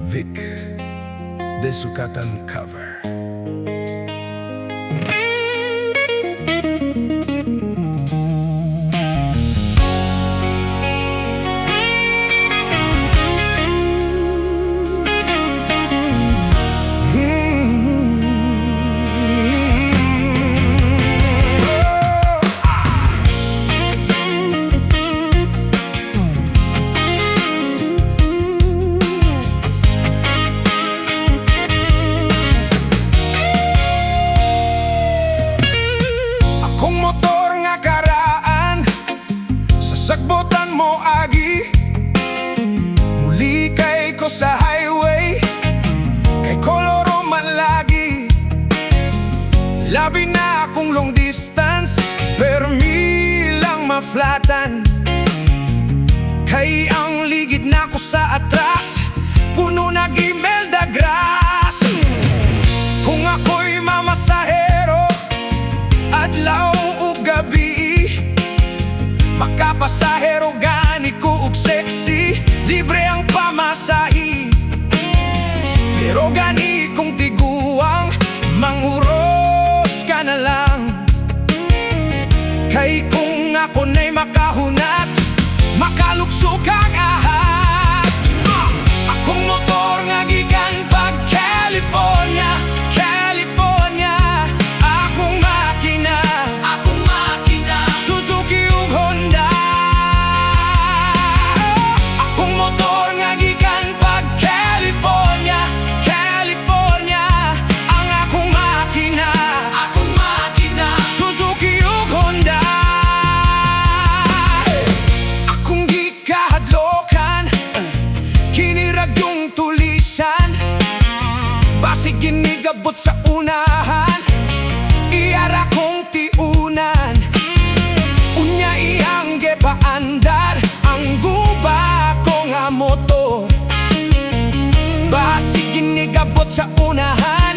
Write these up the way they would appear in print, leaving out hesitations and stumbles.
Vic Desucatan cover. Karaan, sasagbotan mo agi, muli kay ko sa highway, kay koloro man lagi. Labi na akong long distance, permi lang maflatan. Kay ang ligid na ko sa atras, puno na gimelda grass. Kung ako'y mamasahero, adlaw ug gabi, makapasahero gani ko ug sexy, libre ang pamasahi. Pero gani kong tiguang, manguros ka na lang. Kay kung ako na'y makahunat, makalugsok ang ahat. Akong motor nga gikan pag California, California. Akong makina, Suzuki ug Honda. Akong motor nga gikan pag California, California. Ang akong makina, Suzuki ug Honda. Akong gikahadlokan, kinirag yung tulisan. Basig ginigabot sa unahan, iyara kong tiunan. Unya iyang gepaandar, ang guba ko nga motor. Basig ginigabot sa unahan,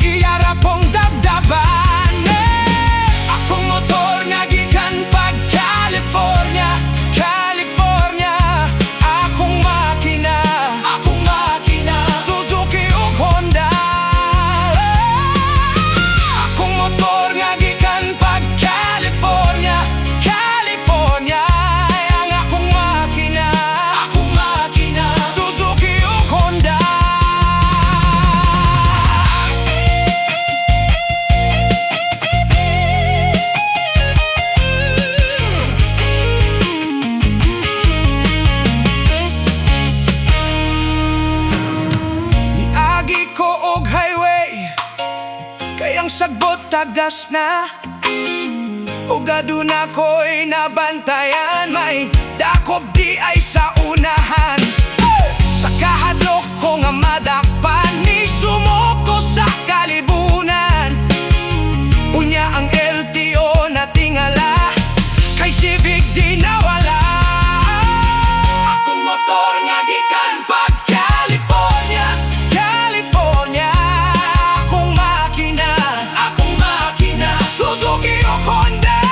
iyara pong dabdaban. Akong motor nga gikan pag California, California. Akong makina, Suzuki ug Honda. Akong motor nga gikan pag California, California. Ang akong makina, Suzuki ug Honda. Niagi ko og highway, kay ang sagbot tagas na. Ug aduna ko'y nabantayan, may dakob di ay sa unahan. Sa kahadlok ko nga madakpan, ni sumoko sa kalibunan. Unya ang LTO na tingala, kay Civic di nawala. Akong motor nga gikan pag California, California. Akong makina, Suzuki ug Honda.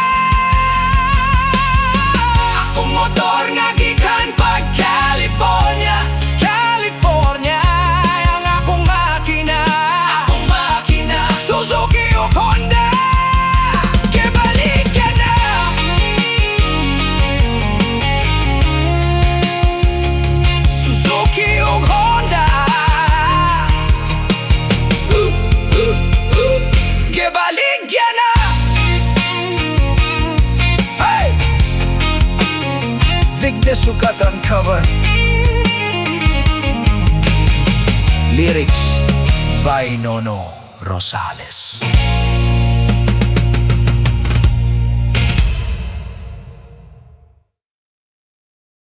Akong motor nga gikan pag California, California. Ang akong makina, Suzuki ug Honda. Kibalik ka na. Suzuki ug Honda. Kibalik ka na. Hey! Vic Desucatan cover. Lyrics by Nono, Rosales.